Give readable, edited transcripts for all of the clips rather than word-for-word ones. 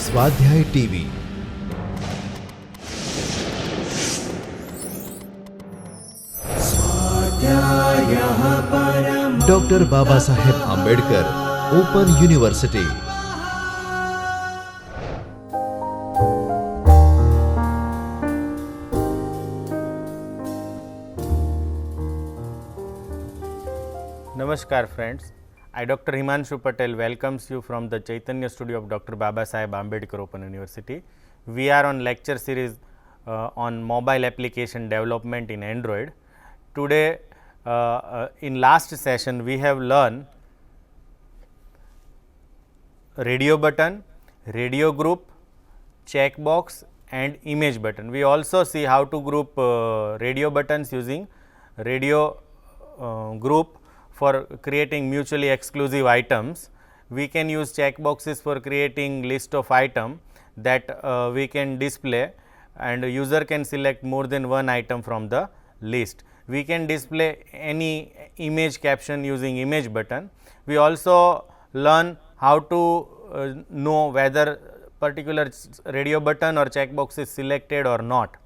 स्वाध्याय TV doctor Baba Saheb Ambedkar open university. Namaskar friends, I Dr. Himanshu Patel welcomes you from the Chaitanya studio of Dr. Baba Saheb Ambedkar Open University. We are on lecture series on mobile application development in Android. Today in last session we have learned radio button, radio group, checkbox and image button. We also see how to group radio buttons using radio group for creating mutually exclusive items. We can use checkboxes for creating list of item that we can display, and user can select more than one item from the list. We can display any image caption using image button. We also learn how to know whether particular radio button or checkbox is selected or not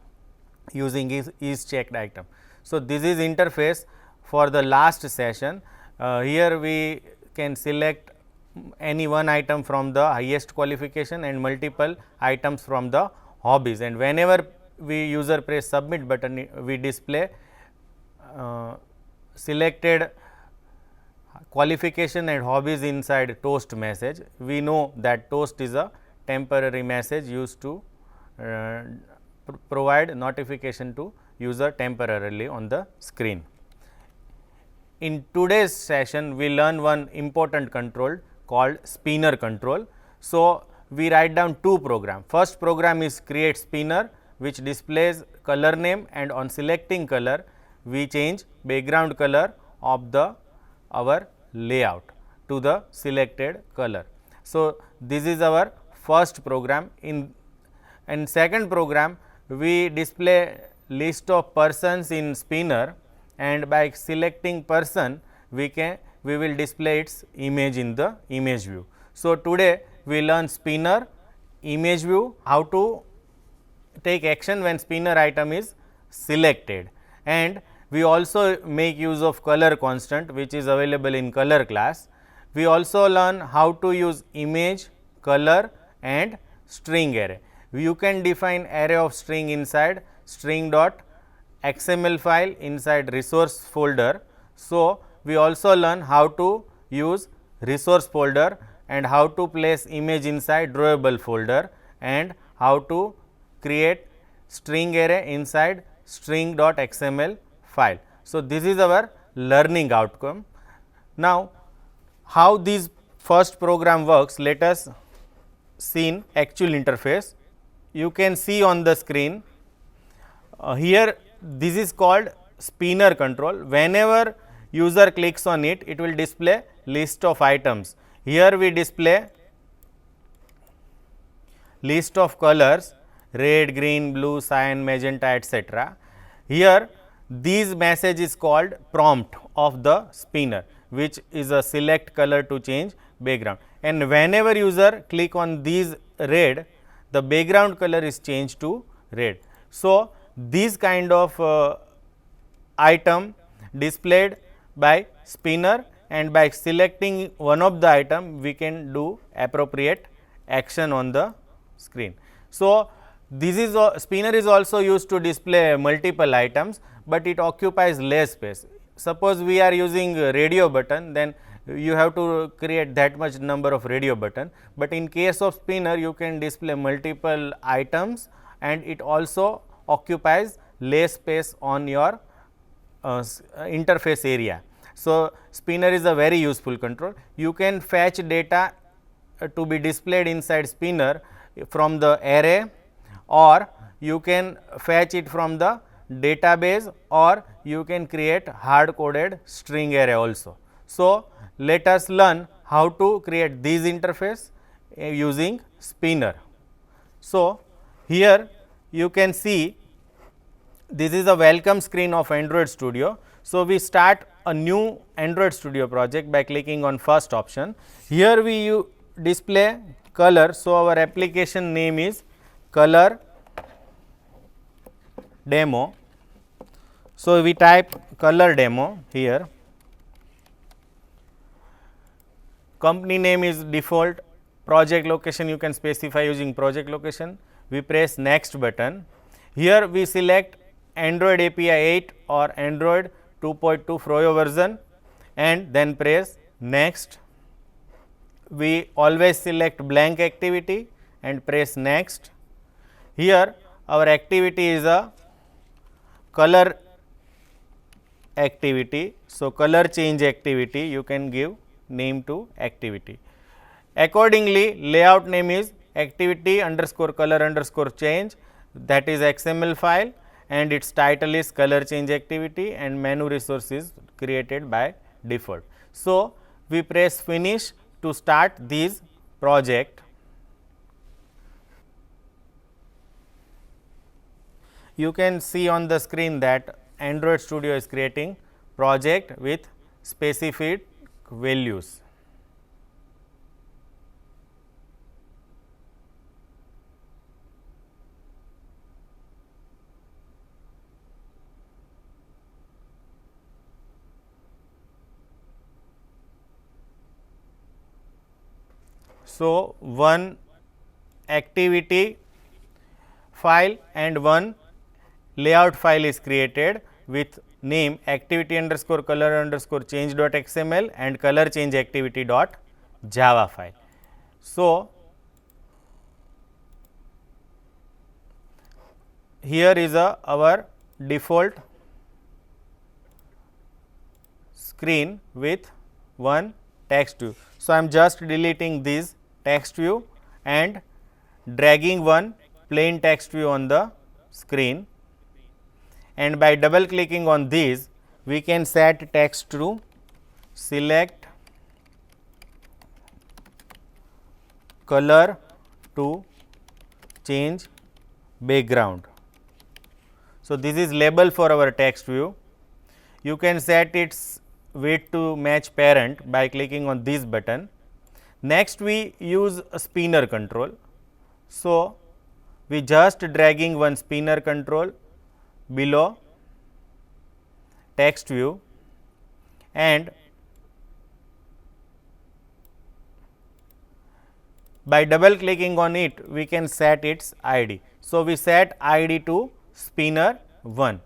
using is checked item. So, this is interface for the last session. Here we can select any one item from the highest qualification and multiple items from the hobbies, and whenever we user press submit button, we display selected qualification and hobbies inside toast message. We know that toast is a temporary message used to provide notification to user temporarily on the screen. In today's session, we learn one important control called spinner control. So, we write down two programs. First program is create spinner, which displays color name, and on selecting color we change background color of the our layout to the selected color. So, this is our first program. In second program we display list of persons in spinner, and by selecting person we will display its image in the image view. So, today we learn spinner, image view, how to take action when spinner item is selected, and we also make use of color constant which is available in color class. We also learn how to use image, color and string array. You can define array of string inside string.xml file inside resource folder. So, we also learn how to use resource folder and how to place image inside drawable folder, and how to create string array inside string.xml file. So, this is our learning outcome. Now, how this first program works, let us see in actual interface. You can see on the screen here this is called spinner control. Whenever user clicks on it, it will display list of items. Here we display list of colors red, green, blue, cyan, magenta, etc. Here these message is called prompt of the spinner, which is a select color to change background, and whenever user click on these red, the background color is changed to red. So, this kind of item displayed by spinner, and by selecting one of the item we can do appropriate action on the screen. So, this is spinner is also used to display multiple items, but it occupies less space. Suppose we are using radio button, then you have to create that much number of radio button, but in case of spinner you can display multiple items, and it also occupies less space on your interface area. So, spinner is a very useful control. You can fetch data to be displayed inside spinner from the array, or you can fetch it from the database, or you can create hard coded string array also. So, let us learn how to create this interface using spinner. So, here you can see this is a welcome screen of Android Studio. So, we start a new Android Studio project by clicking on first option. Here we display color. So our application name is color demo. So we type color demo here. Company name is default. Project location you can specify using project location. We press next button. Here we select Android API 8 or Android 2.2 Froyo version and then press next. We always select blank activity and press next. Here our activity is a color activity. So, color change activity you can give name to activity. Accordingly, layout name is activity underscore color underscore change, that is XML file, and its title is color change activity, and menu resource is created by default. So, we press finish to start this project. You can see on the screen that Android Studio is creating project with specific values. So, one activity file and one layout file is created with name activity underscore color underscore change dot XML and color change activity dot Java file. So, here is our default screen with one text view. So, I am just deleting this text view and dragging one plain text view on the screen, and by double clicking on this we can set text to select color to change background. So, this is label for our text view. You can set its weight to match parent by clicking on this button. Next we use a spinner control. So, we just dragging one spinner control below text view and by double clicking on it we can set its ID. So, we set ID to spinner 1.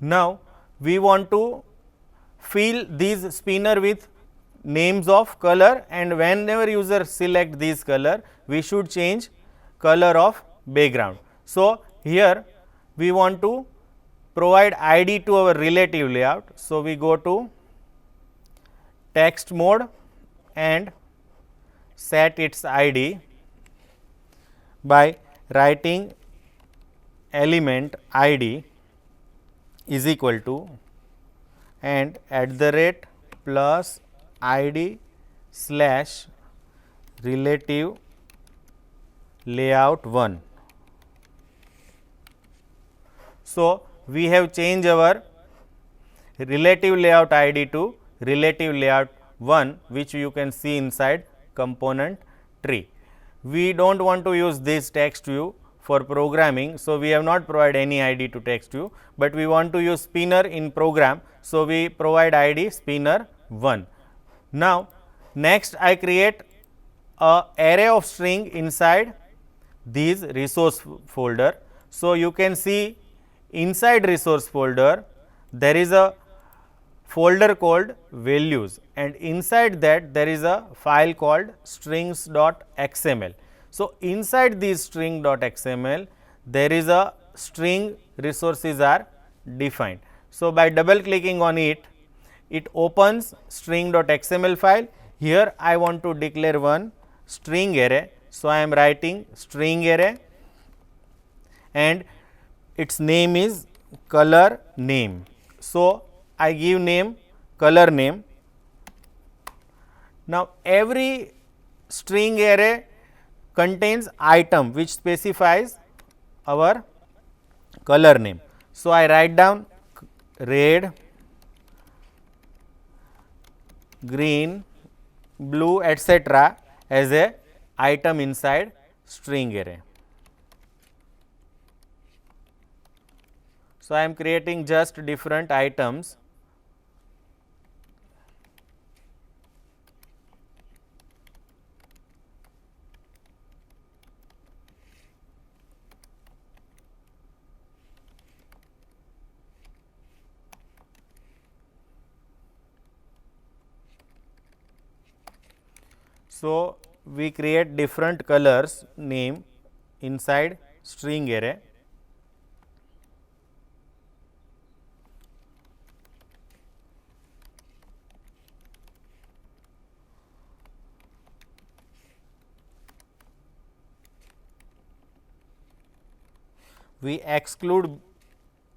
Now, we want to fill this spinner with names of color, and whenever user select this color we should change color of background. So, here we want to provide ID to our relative layout. So, we go to text mode and set its ID by writing element ID is equal to and @ plus ID slash relative layout 1. So, we have changed our relative layout ID to relative layout 1, which you can see inside component tree. We do not want to use this text view for programming. So, we have not provided any ID to text view, but we want to use spinner in program. So, we provide ID spinner 1. Now, next I create a array of string inside this resource folder. So, you can see inside resource folder there is a folder called values, and inside that there is a file called strings.xml. So, inside this string.xml there is a string resources are defined. So, by double clicking on it, it opens string.xml file. Here I want to declare one string array. So, I am writing string array and its name is color name. So, I give name color name. Now, every string array contains item which specifies our color name. So, I write down red, green, blue, etc. as a item inside string array. So, I am creating just different items. So, we create different colors name inside string array. We exclude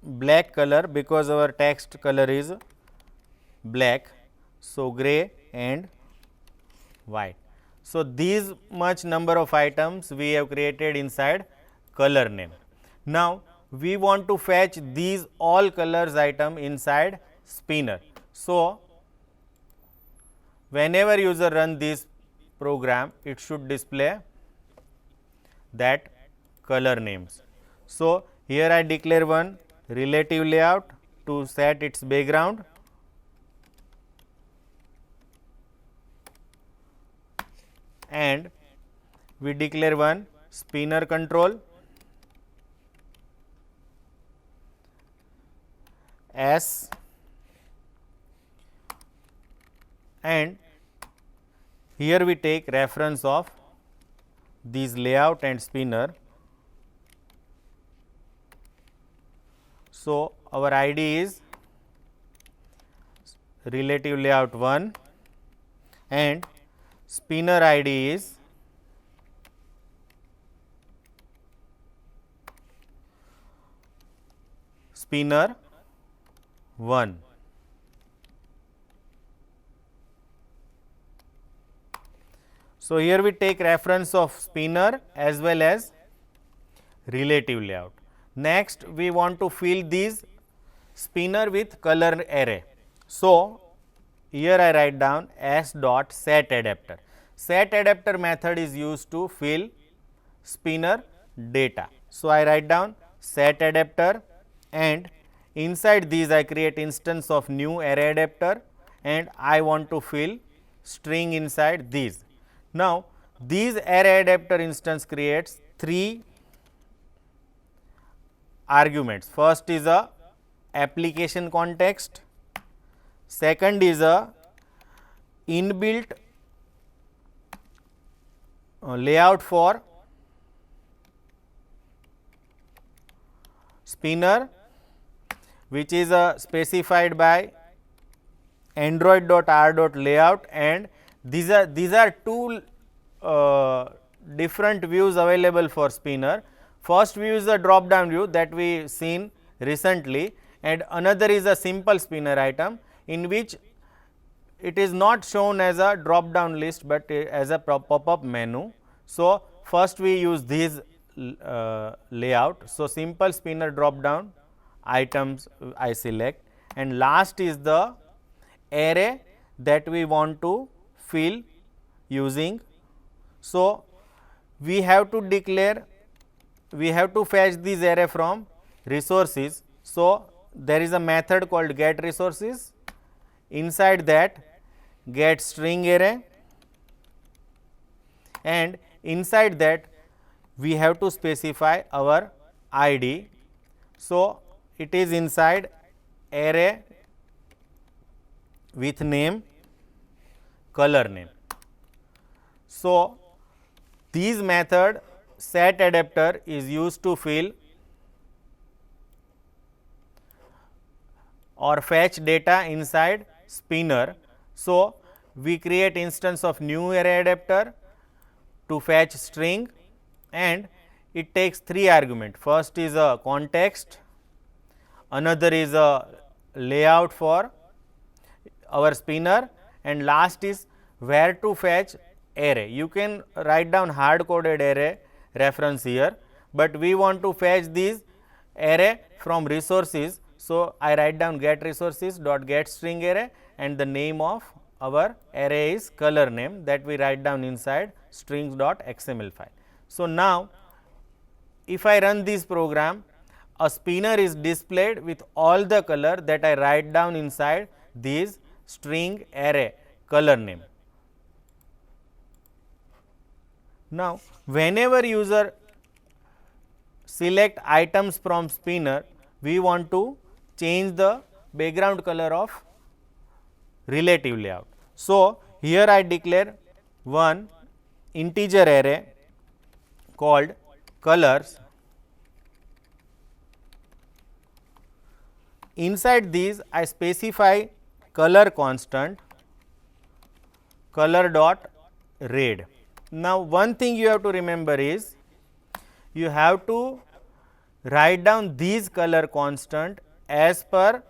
black color because our text color is black. So, gray and white. So, these much number of items we have created inside color name. Now, we want to fetch these all colors item inside spinner. So, whenever user run this program, it should display that color names. So, here I declare one relative layout to set its background, and we declare one spinner control S, and here we take reference of these layout and spinner. So, our ID is relative layout 1 and spinner ID is spinner 1. So, here we take reference of spinner as well as relative layout. Next, we want to fill these spinner with color array. So, here I write down s dot set adapter. Set adapter method is used to fill spinner data. So, I write down set adapter, and inside these I create instance of new array adapter, and I want to fill string inside these. Now, these array adapter instance creates 3 arguments. First is a application context, second is a inbuilt layout for spinner, which is specified by android.r.layout, and these are two different views available for spinner. First view is a drop down view that we seen recently, and another is a simple spinner item in which it is not shown as a drop down list, but as a pop up menu. So, first we use these layout. So, simple spinner drop down items I select, and last is the array that we want to fill using. So, we have to declare, we have to fetch this array from resources. So, there is a method called get resources, inside that get string array, and inside that we have to specify our ID. So, it is inside array with name color name. So, these method set adapter is used to fill or fetch data inside spinner. So, we create instance of new array adapter to fetch string, and it takes 3 argument. First is a context, another is a layout for our spinner, and last is where to fetch array. You can write down hard coded array reference here, but we want to fetch these array from resources. So, I write down get resources dot get string array and the name of our array is color name that we write down inside strings.xml file. So, now if I run this program, a spinner is displayed with all the color that I write down inside this string array color name. Now, whenever user select items from spinner, we want to change the background color of relative layout. So, here I declare one integer array called colors. Inside these I specify color constant color dot red. Now, one thing you have to remember is you have to write down these color constant as per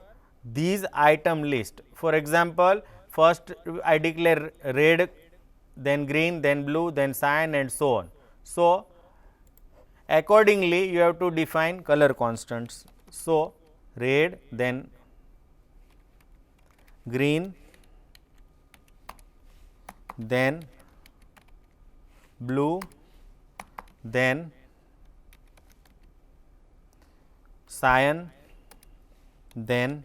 these item list. For example, first I declare red, then green, then blue, then cyan and so on. So, accordingly you have to define color constants. So, red, then green, then blue, then cyan, then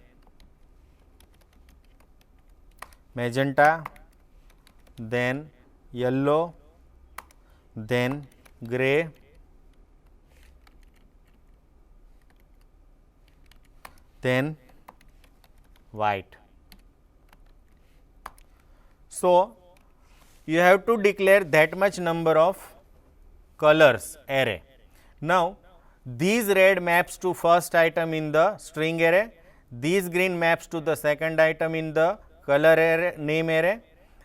magenta, then yellow, then gray, then white. So, you have to declare that much number of colors array. Now, these red maps to first item in the string array, these green maps to the second item in the color array, name array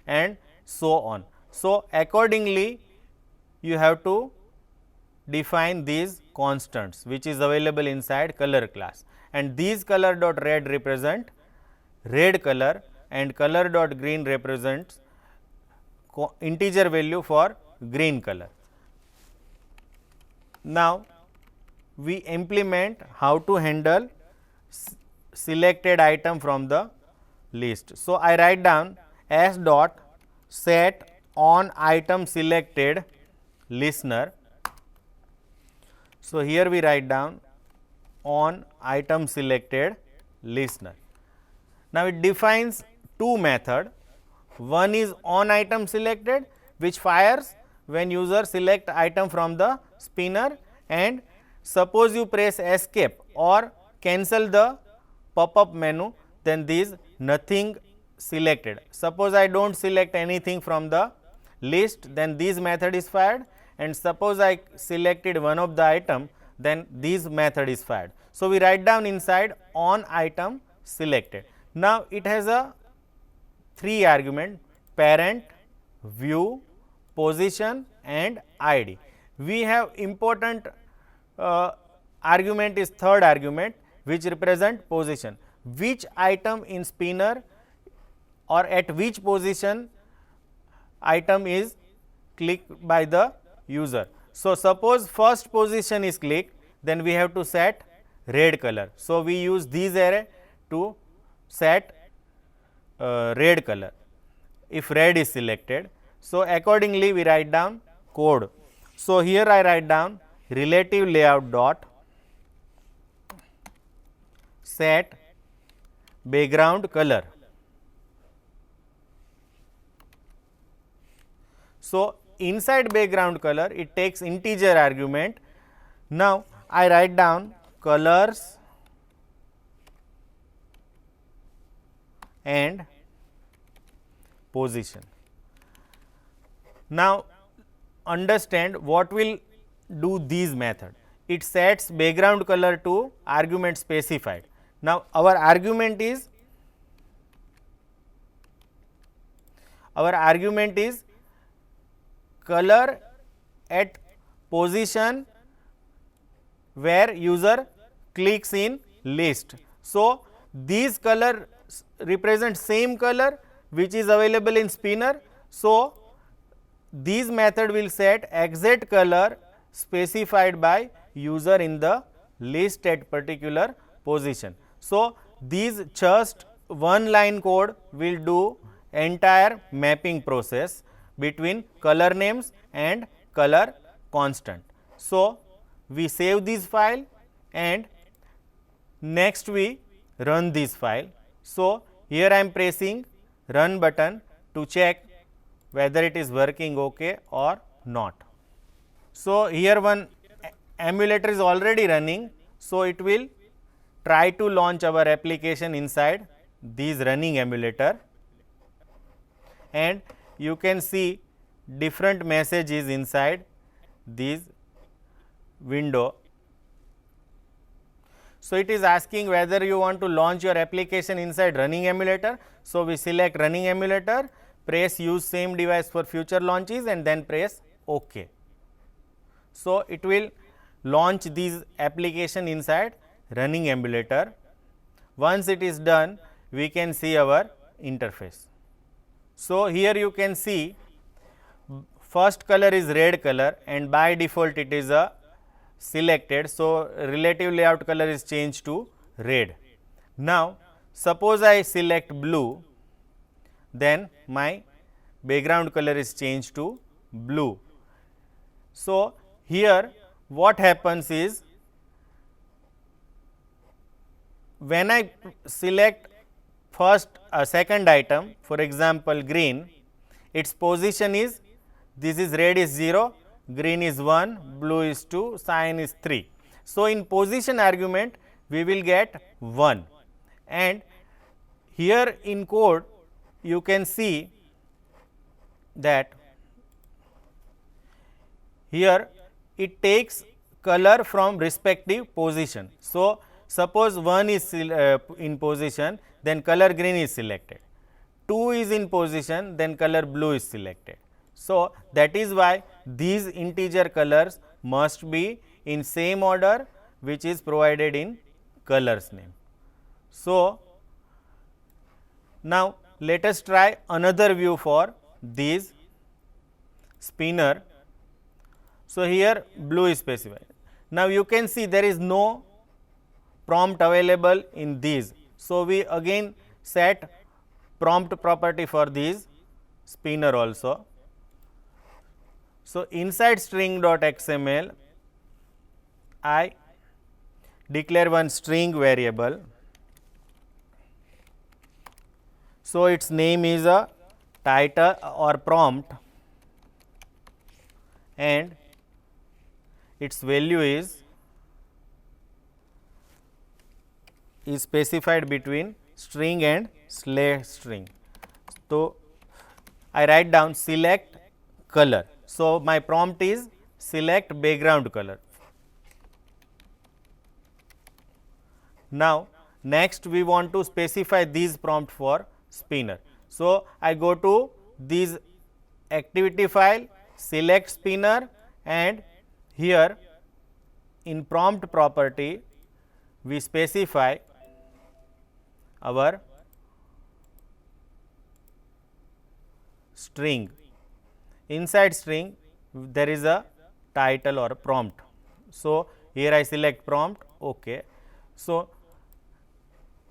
and so on. So, accordingly you have to define these constants which is available inside color class, and these color dot red represent red color and color dot green represents integer value for green color. Now, we implement how to handle selected item from the list. So, I write down s dot set on item selected listener. So, here we write down on item selected listener. Now, it defines two methods. One is on item selected, which fires when user select item from the spinner, and suppose you press escape or cancel the pop-up menu, then this nothing selected. Suppose I do not select anything from the list, then this method is fired, and suppose I selected one of the item, then this method is fired. So, we write down inside on item selected. Now, it has a 3 argument: parent, view, position and id. We have important argument is third argument, which represent position. Which item in spinner or at which position item is clicked by the user. So, suppose first position is clicked, then we have to set red color. So, we use these array to set red color if red is selected. So, accordingly we write down code. So, here I write down relative layout dot set background color. So, inside background color it takes integer argument. Now, I write down colors and position. Now, understand what will do these method. It sets background color to argument specified. Now, our argument is color at position where user clicks in list. So, these color represent same color which is available in spinner. So, these method will set exact color specified by user in the list at particular position. So, these just one line code will do entire mapping process between color names and color constant. So, we save this file and next we run this file. So, here I am pressing run button to check whether it is working okay or not. So, here one emulator is already running. So, it will try to launch our application inside this running emulator, and you can see different messages inside this window. So, it is asking whether you want to launch your application inside running emulator. So, we select running emulator, press use same device for future launches and then press OK. So, it will launch this application inside running emulator. Once it is done, we can see our interface. So, here you can see first color is red color and by default it is a selected. So, relative layout color is changed to red. Now, suppose I select blue, then my background color is changed to blue. So, here what happens is, when I select first second item, for example green, its position is, this is red is 0, green is 1, blue is 2, cyan is 3. So, in position argument we will get 1, and here in code you can see that here it takes color from respective position. So, suppose 1 is in position, then color green is selected, 2 is in position, then color blue is selected. So, that is why these integer colors must be in same order which is provided in colors name. So, now let us try another view for this spinner. So, here blue is specified. Now, you can see there is no prompt available in these. So, we again set prompt property for this spinner also. So, inside string.xml I declare one string variable. So, its name is a title or prompt and its value is specified between string and /string. So, I write down select color. So, my prompt is select background color. Now, next we want to specify these prompt for spinner. So, I go to this activity file, select spinner, and here in prompt property we specify our string. Inside string there is a title or a prompt. So, here I select prompt, OK. So,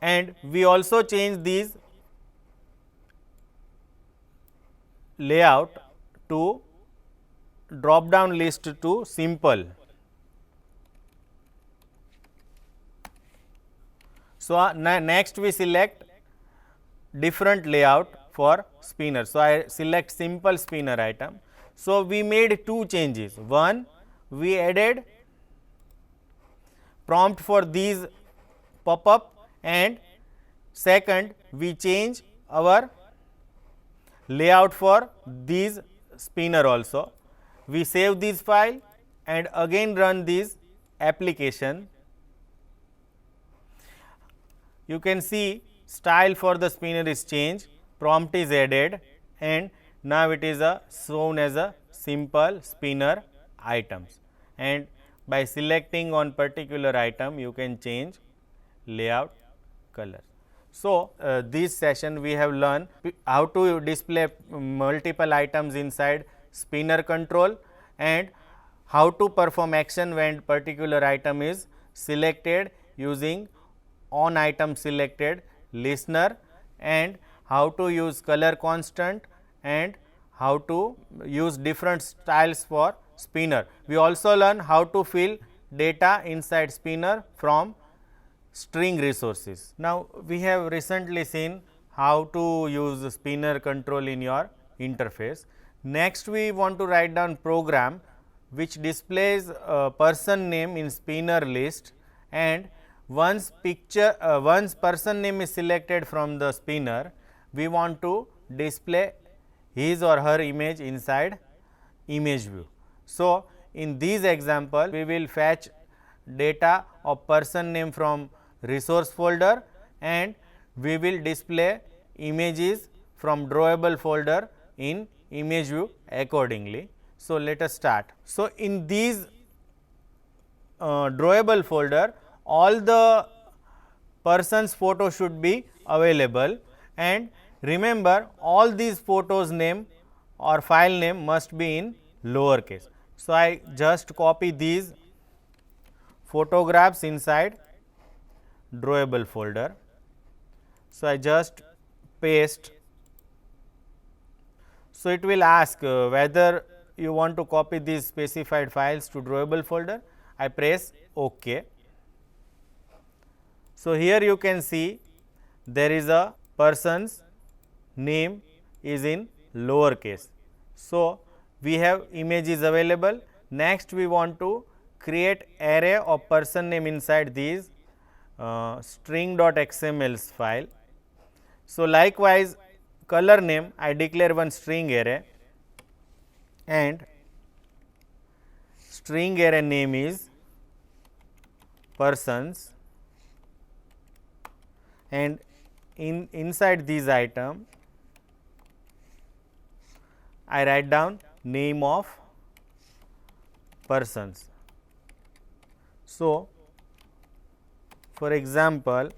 and we also change these layout to drop down list to simple. So, next we select different layout for spinner. So, I select simple spinner item. So, we made two changes. One, we added prompt for these pop up, and second we change our layout for these spinner also. We save this file and again run this application. You can see style for the spinner is changed, prompt is added, and now it is shown as a simple spinner items, and by selecting on particular item you can change layout color. So, this session we have learned how to display multiple items inside spinner control and how to perform action when particular item is selected using on item selected listener, and how to use color constant and how to use different styles for spinner. We also learn how to fill data inside spinner from string resources. Now, we have recently seen how to use spinner control in your interface. Next, we want to write down program which displays a person name in spinner list, and once person name is selected from the spinner, we want to display his or her image inside image view. So, in this example, we will fetch data of person name from resource folder and we will display images from drawable folder in image view accordingly. So, let us start. So, in these drawable folder, all the person's photo should be available, and remember all these photos name or file name must be in lowercase. So, I just copy these photographs inside drawable folder. So, I just paste. So, it will ask whether you want to copy these specified files to drawable folder. I press OK. So, here you can see there is a person's name is in lowercase. So, we have images available. Next, we want to create array of person name inside these string.xml file. So, likewise color name I declare one string array, and string array name is persons, and inside these item I write down name of persons. So, for example,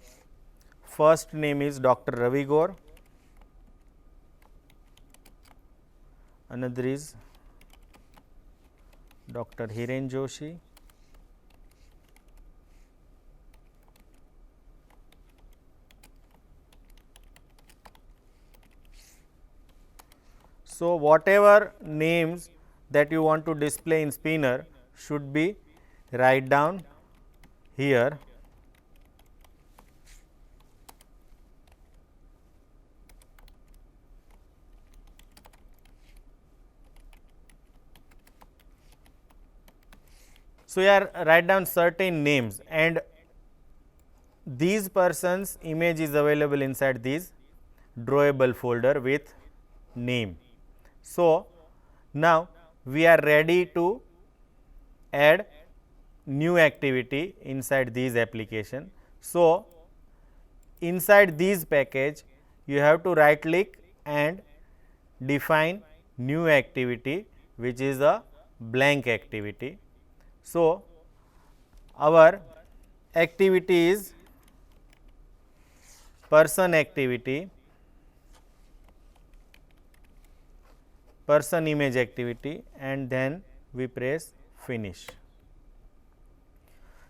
first name is Dr. Ravi Gaur, another is Dr. Hiren Joshi, so whatever names that you want to display in spinner should be write down here. So, here write down certain names, and these persons image is available inside this drawable folder with name. So, now we are ready to add new activity inside these application. So, inside these package you have to right click and define new activity, which is a blank activity. So, our activity is person activity, person image activity, and then we press finish.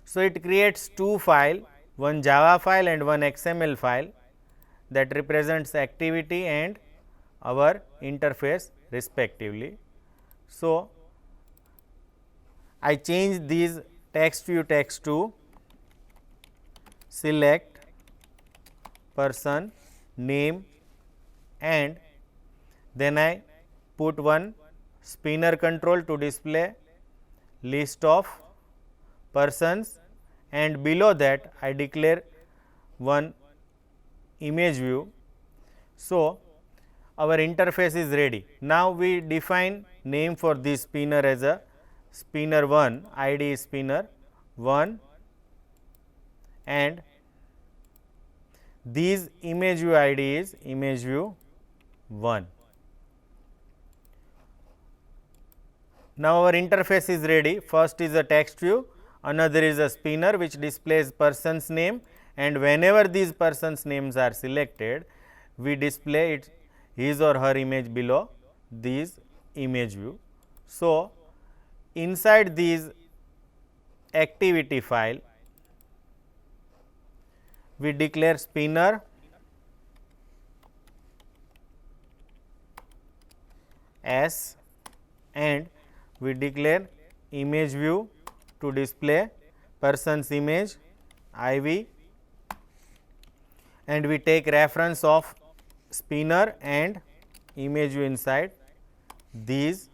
So, it creates two files, one Java file and one XML file that represents activity and our interface respectively. So, I change these text view text to select person name, and then I put one spinner control to display list of persons, and below that I declare one image view. So, our interface is ready. Now, we define name for this spinner as a spinner 1, ID is spinner 1, and these image view ID is image view 1. Now, our interface is ready. First is a text view, another is a spinner which displays person's name, and whenever these person's names are selected, we display it his or her image below these image view. So, inside these activity file, we declare spinner S, and we declare image view to display person's image IV, and we take reference of spinner and image view inside these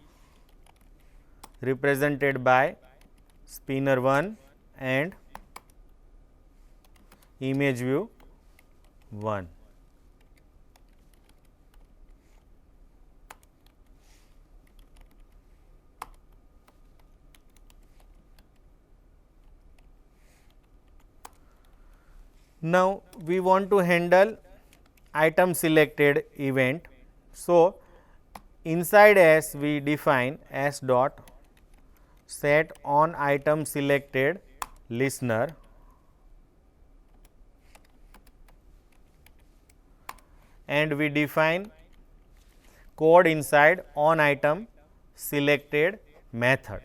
represented by spinner 1 and image view 1. Now, we want to handle item selected event. So, inside S we define S dot set on item selected listener, and we define code inside on item selected method.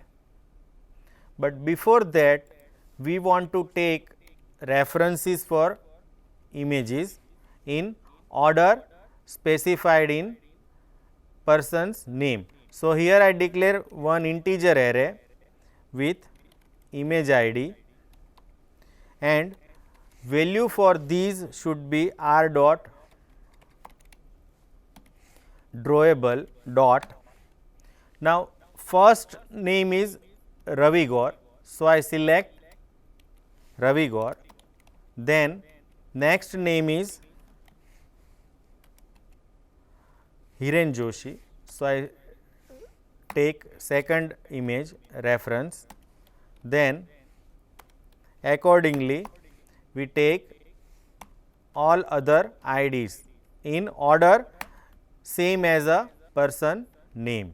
But before that, we want to take references for images in order specified in person's name. So, here I declare one integer array with image ID, and value for these should be r dot drawable dot. Now, first name is Ravi Gaur. So, I select Ravi Gaur. Then next name is Hiren Joshi. So, I take second image reference. Then accordingly we take all other IDs in order same as a person name.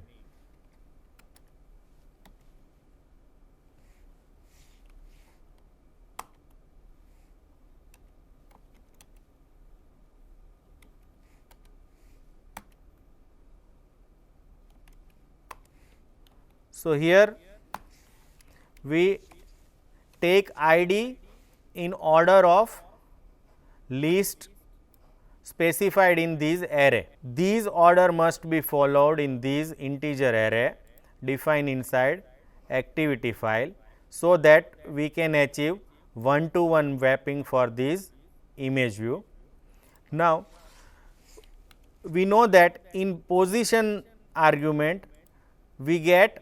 So, here we take ID in order of least specified in these array. These order must be followed in these integer array defined inside activity file, so that we can achieve one-to-one mapping for this image view. Now, we know that in position argument we get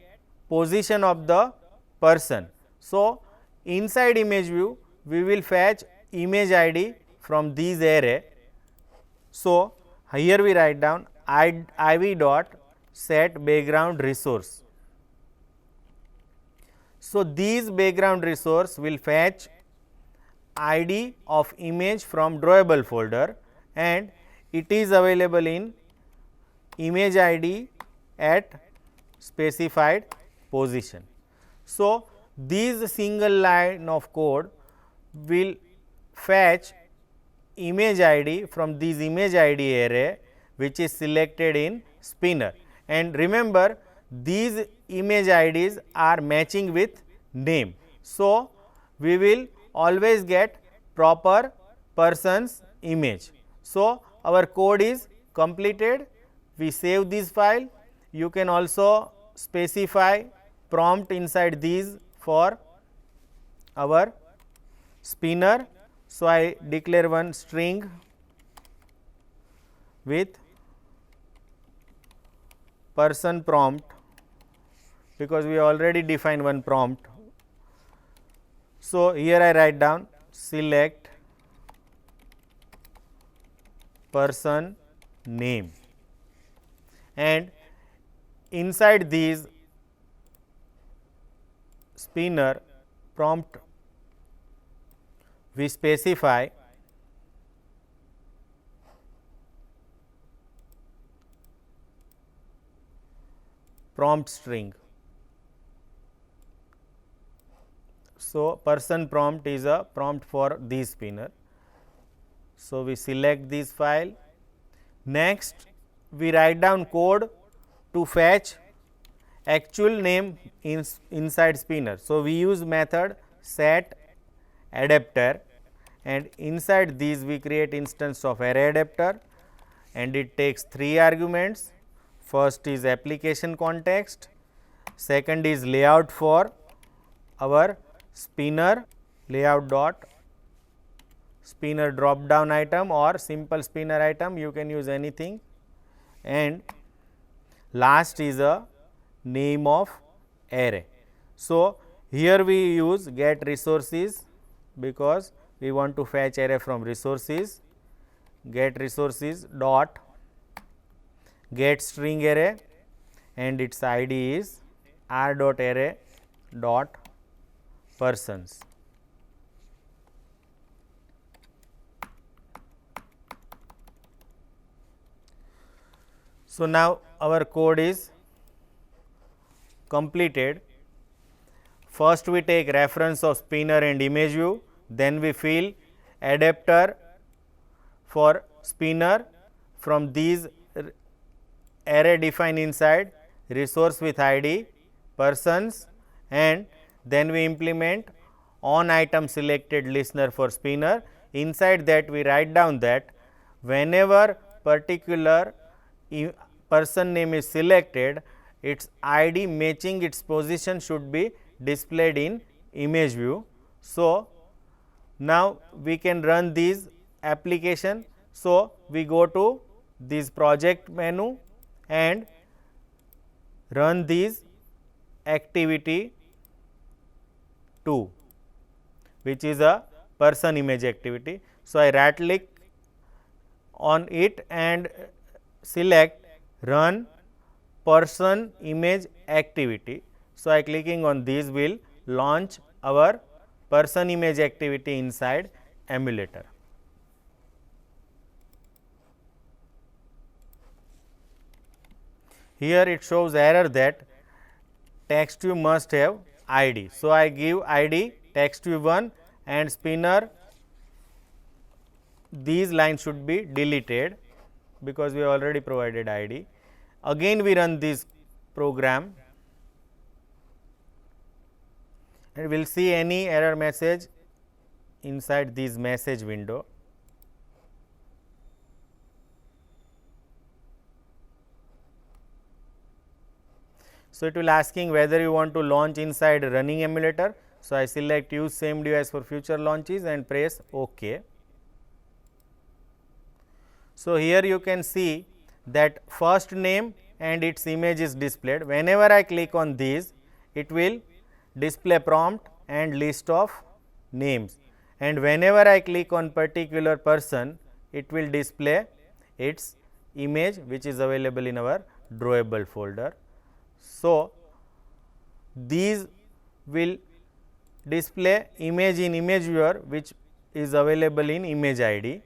position of the person. So, inside image view we will fetch image ID from these array. So, here we write down iv dot set background resource. So, these background resource will fetch ID of image from drawable folder, and it is available in image ID at specified position. So, this single line of code will fetch image ID from this image ID array which is selected in spinner, and remember these image IDs are matching with name. So, we will always get proper person's image. So, our code is completed. We save this file. You can also specify prompt inside these for our spinner. So, I declare one string with person prompt, because we already defined one prompt. So, here I write down select person name, and inside these spinner prompt we specify prompt string. So, person prompt is a prompt for this spinner. So, we select this file. Next, we write down code to fetch actual name inside spinner. So, we use method set adapter, and inside these we create instance of array adapter, and it takes 3 arguments. First is application context, second is layout for our spinner, layout dot spinner drop down item or simple spinner item, you can use anything, and last is a name of array. So, here we use get resources because we want to fetch array from resources, get resources dot get string array and its ID is r dot array dot persons. So, now our code is completed. First we take reference of spinner and image view, then we fill adapter for spinner from these array defined inside resource with ID, persons, and then we implement on item selected listener for spinner. Inside that we write down that whenever particular person name is selected, its ID matching its position should be displayed in image view. So, now we can run these application. So, we go to this project menu and run these activity 2, which is a person image activity. So, I right click on it and select run person image activity. So, I clicking on this will launch our person image activity inside emulator. Here it shows error that text view must have ID. So, I give ID text view 1 and spinner, these lines should be deleted because we already provided ID. Again we run this program and we will see any error message inside this message window. So, it will asking whether you want to launch inside running emulator. So, I select use same device for future launches and press OK. So, here you can see that first name and its image is displayed. Whenever I click on these, it will display prompt and list of names, and whenever I click on particular person, it will display its image which is available in our drawable folder. So, these will display image in image viewer which is available in image ID.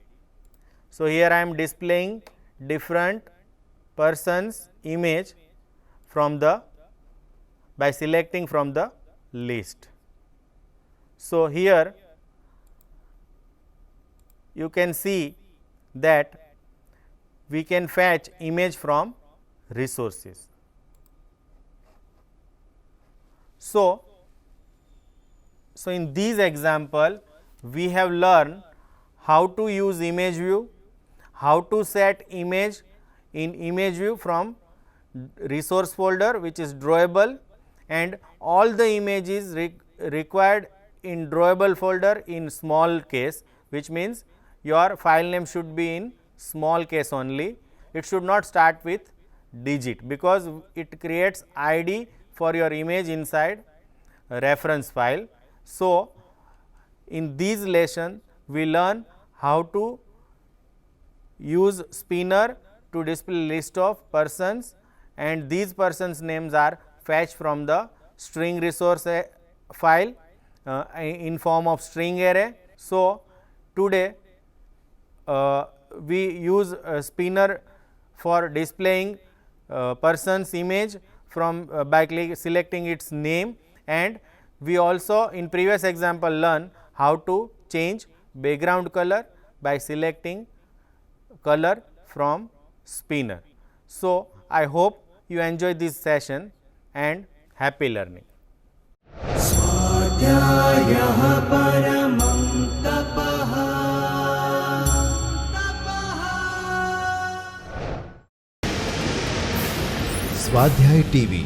So, here I am displaying different persons image from the by selecting from the list. So, here you can see that we can fetch image from resources. So, in this example we have learned how to use image view, how to set image in image view from resource folder which is drawable, and all the images required in drawable folder in small case, which means your file name should be in small case only. It should not start with digit because it creates ID for your image inside a reference file. So, in this lesson we learn how to use spinner to display list of persons, and these persons names are fetched from the string resource file in form of string array. So, today we use spinner for displaying person's image from by selecting its name, and we also in previous example learn how to change background color by selecting color from spinner. So, I hope you enjoy this session and happy learning. स्वाध्यायः परमं तपः। स्वाध्याय TV